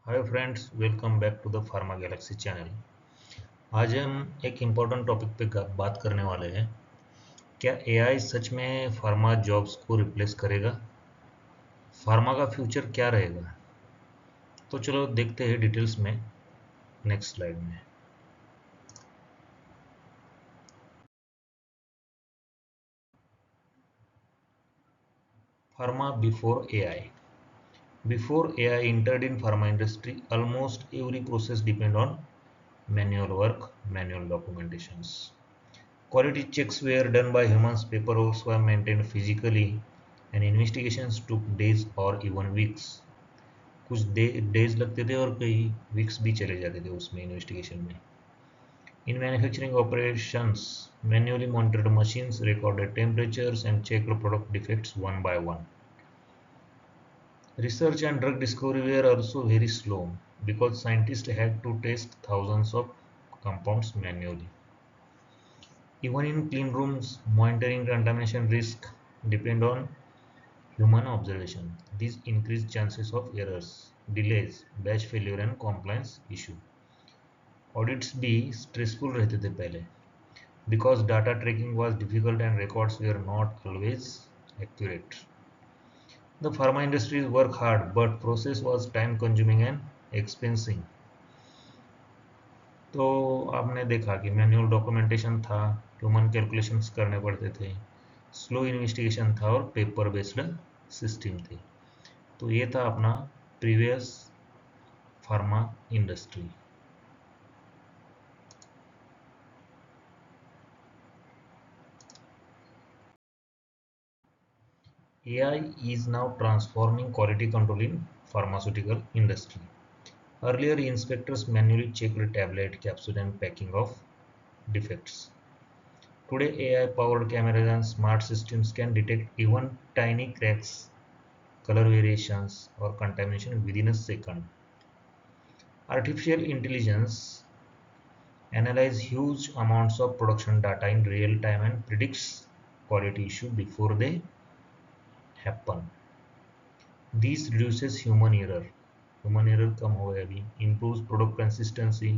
Hi friends, welcome back to the pharma galaxy channel. आज हम एक इम्पोर्टेंट टॉपिक पे बात करने वाले हैं। क्या एआई सच में फार्मा जॉब्स को रिप्लेस करेगा? फार्मा का फ्यूचर क्या रहेगा? तो चलो देखते हैं डिटेल्स में नेक्स्ट स्लाइड में। Pharma before AI. Before AI entered in pharma industry, almost every process depend on manual work, manual documentations. Quality checks were done by humans, paperwork were maintained physically, and investigations took days or even weeks. कुछ days लगते थे और कई weeks भी चले जाते थे उसमें इन्वेस्टिगेशन में. In manufacturing operations, manually monitored machines recorded temperatures and checked product defects one by one. Research and drug discovery were also very slow because scientists had to test thousands of compounds manually. Even in clean rooms, monitoring contamination risk depend on human observation. These increase chances of errors, delays, batch failure and compliance issue. Audits भी stressful रहते थे पहले because data tracking was difficult and records were not always accurate. The pharma industries work hard, but process was time consuming and expensive. तो आपने देखा कि manual documentation था, human calculations करने पड़ते थे, स्लो इन्वेस्टिगेशन था और पेपर बेस्ड सिस्टम थे. तो ये था अपना previous pharma industry. AI is now transforming quality control in pharmaceutical industry. Earlier, inspectors manually checked tablet, capsule, and packing of defects. Today, AI-powered cameras and smart systems can detect even tiny cracks, color variations, or contamination within a second. Artificial intelligence analyzes huge amounts of production data in real time and predicts quality issues before they happen. This reduces human error. Human error कम हो गया अभी, improves product consistency,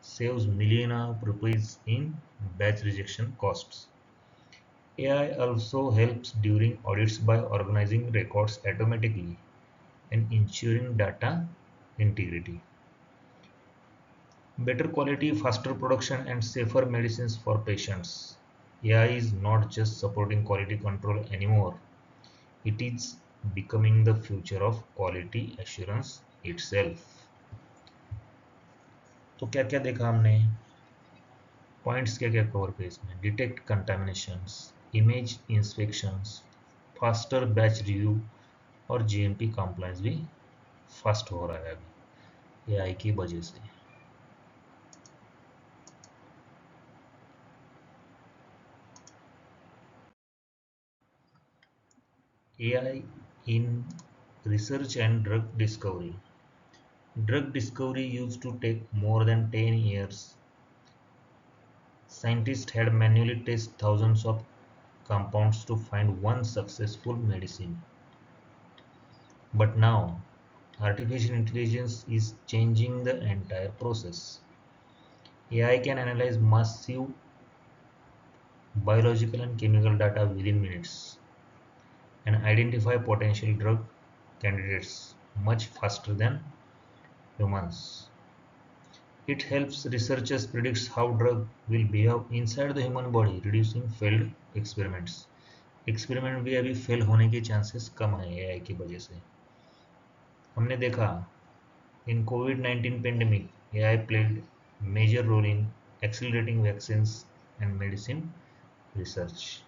saves millions of rupees in batch rejection costs. AI also helps during audits by organizing records automatically and ensuring data integrity. Better quality, faster production, and safer medicines for patients. AI is not just supporting quality control anymore, it is becoming the future of quality assurance itself. तो क्या क्या देखा हमने, points क्या क्या cover किए इसमें? Detect contaminations, image inspections, faster batch review और जीएमपी कंप्लायंस भी फास्ट हो रहा है अभी एआई की वजह से. AI in research and drug discovery. Drug discovery used to take more than 10 years. Scientists had manually tested thousands of compounds to find one successful medicine. But now, artificial intelligence is changing the entire process. AI can analyze massive biological and chemical data within minutes and identify potential drug candidates much faster than humans. It helps researchers predict how drug will behave inside the human body, reducing failed experiments. Experiment भी अभी fail होने के chances कम है AI की वजह से. हमने देखा इन कोविड-19 pandemic AI played major role in accelerating vaccines and medicine research.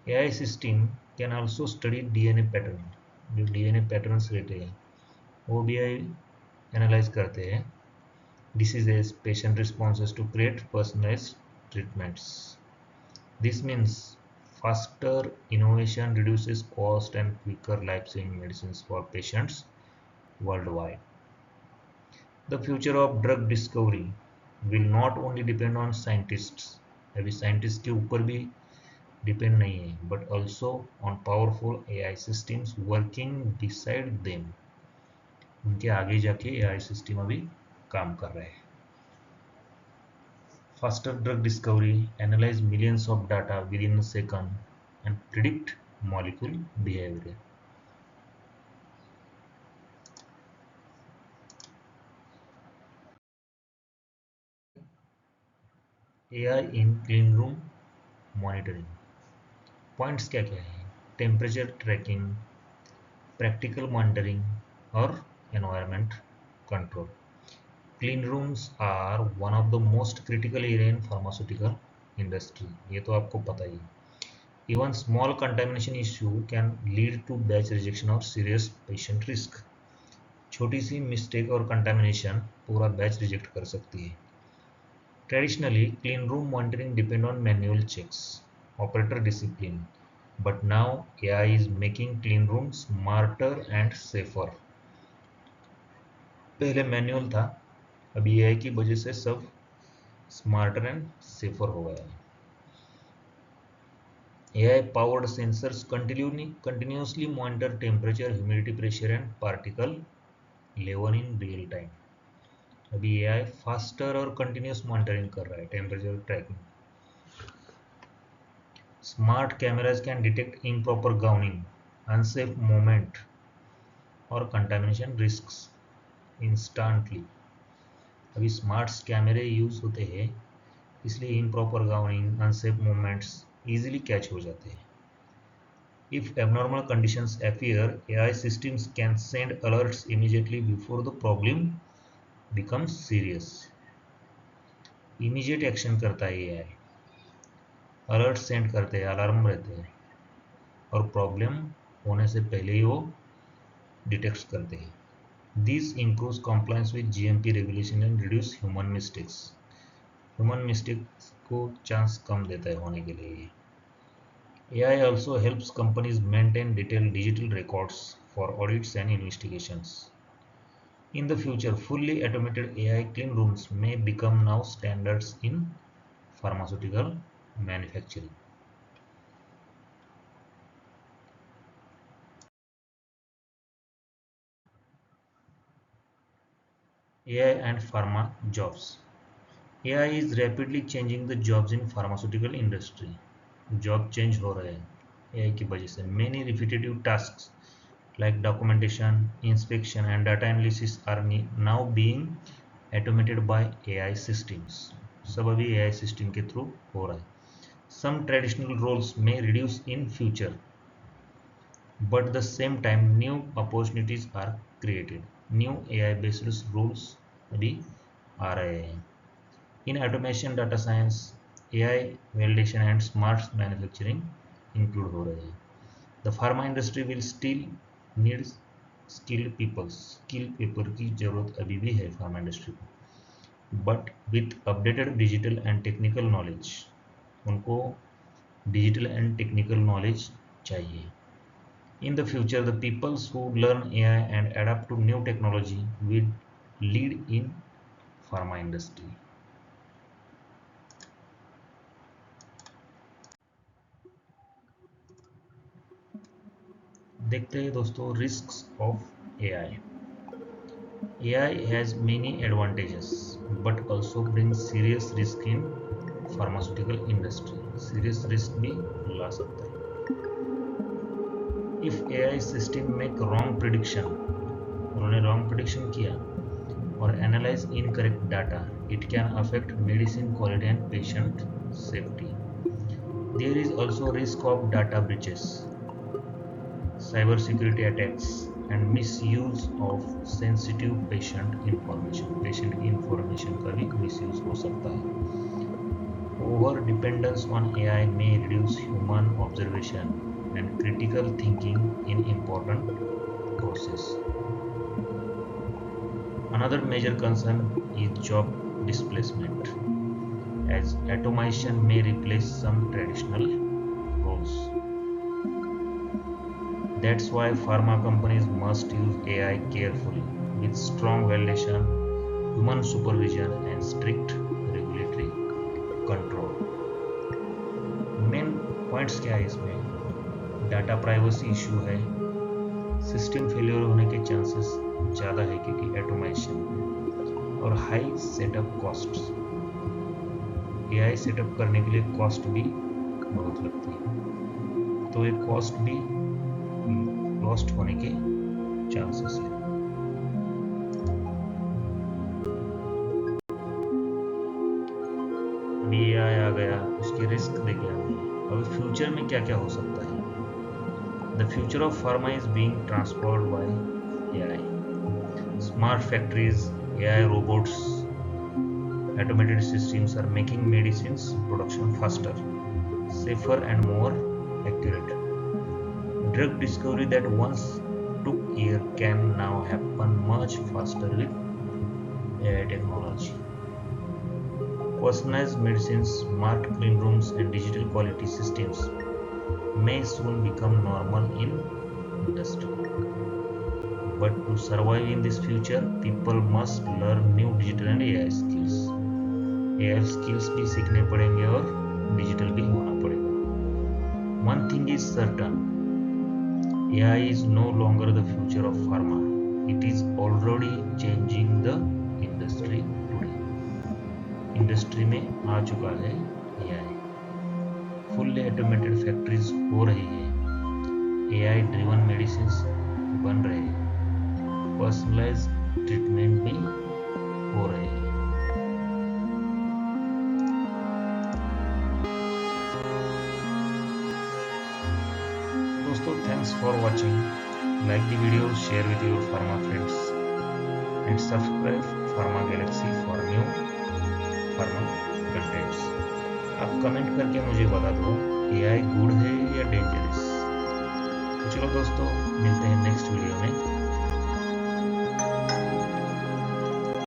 AI system can also study DNA pattern. जो डीएनए पैटर्न्स रहते हैं वो भी एआई एनालाइज करते हैं diseases, patient responses to create personalized treatments. This means faster innovation reduces cost and quicker life-saving medicines for patients worldwide. The future of drug discovery will not only depend on scientists, अभी scientists के ऊपर भी depend नहीं है, but also on powerful AI systems working beside them. उनके आगे जाके AI system अभी काम कर रहे हैं. Faster drug discovery, analyze millions of data within a second, and predict molecule behavior. AI in clean room monitoring. Points क्या क्या है? Temperature tracking, practical monitoring और environment control. Clean rooms are one of the most critical area in pharmaceutical industry. ये तो आपको पता ही है. Even small contamination issue can lead to batch rejection or serious patient risk. छोटी सी mistake और contamination पूरा बैच रिजेक्ट कर सकती है. Traditionally clean room monitoring depend on manual checks, operator discipline, but now AI is making clean room smarter and safer. पहले manual था, अभी एआई की वजह से सब स्मार्टर एंड सेफर हो गया है. AI powered sensors continuously monitor temperature, humidity, pressure and particle level in real time. अभी AI फास्टर और कंटिन्यूस मॉनिटरिंग कर रहा है, temperature tracking. Smart cameras can detect improper gowning, unsafe movement और contamination risks instantly. अभी smart कैमरे use होते हैं, इसलिए improper gowning, unsafe movements easily catch हो जाते हैं. If abnormal conditions appear, AI systems can send alerts immediately before the problem becomes serious. Immediate action करता है AI, अलर्ट सेंड करते हैं, अलार्म रहते हैं और प्रॉब्लम होने से पहले ही वो डिटेक्ट करते हैं. This improves compliance with GMP regulation and reduce human mistakes. Human mistakes को चांस कम देता है होने के लिए. AI also helps companies maintain detailed digital records for audits and investigations. In the future, fully automated AI clean rooms may become now standards in pharmaceutical manufacturing. AI and pharma jobs. AI is rapidly changing the jobs in pharmaceutical industry. Job change हो रहे हैं AI की वजह से. Many repetitive tasks like documentation, inspection and data analysis are now being automated by AI systems. सब अभी AI system के through हो रहा है. Some traditional roles may reduce in future, but at the same time new opportunities are created. New AI based roles अभी आ रहे हैं. In automation, data science, AI validation and smart manufacturing include हो रहे हैं. The pharma industry will still need skilled people. Skilled people की जरूरत अभी भी है pharma industry को, but with updated digital and technical knowledge. उनको digital and technical knowledge चाहिए. In the future, the peoples who learn AI and adapt to new technology will lead in pharma industry. देखते हैं दोस्तों risks of AI. AI has many advantages but also brings serious risk in pharmaceutical industry. Serious risk भी ला सकता है. If AI system make wrong prediction, उन्होंने wrong prediction किया or analyze incorrect data, it can affect medicine quality and patient safety. There is also risk of data breaches, cyber security attacks and misuse of sensitive patient information. Patient information का भी misuse हो सकता है. Over dependence on AI may reduce human observation and critical thinking in important process. Another major concern is job displacement, as automation may replace some traditional roles. That's why pharma companies must use AI carefully with strong validation, human supervision and strict regulatory control. Main points क्या है इसमें? Data privacy issue है, system failure होने के chances ज़्यादा है क्योंकि automation और high setup costs. AI setup करने के लिए कॉस्ट भी बहुत लगती है, तो ये कॉस्ट भी लॉस्ट होने के चांसेस है। अभी एआई आ गया, उसके रिस्क देखे हमने। अभी फ्यूचर में क्या क्या हो सकता है। The future of pharma is being transformed by AI. Smart factories, AI robots, automated systems are making medicines production faster, safer and more accurate. Drug discovery that once took years can now happen much faster with AI technology. Personalized medicines, smart clean rooms and digital quality systems may soon become normal in industry. But to survive in this future, people must learn new digital and AI skills. AI skills भी सीखने पड़ेंगे और digital भी होना पड़ेगा। One thing is certain, AI is no longer the future of pharma. It is already changing the industry today. Industry में आ चुका है AI. फुल्ली ऑटोमेटेड फैक्ट्रीज हो रही है, AI ड्रिवन मेडिसिन बन रहे हैं, पर्सनलाइज ट्रीटमेंट भी हो रहे हैं। दोस्तों, thanks for watching. Like the video, share with your pharma friends and subscribe pharma Galaxy for new pharma contents. आप कमेंट करके मुझे बता दो AI गुड है या डेंजरस। तो चलो दोस्तों, मिलते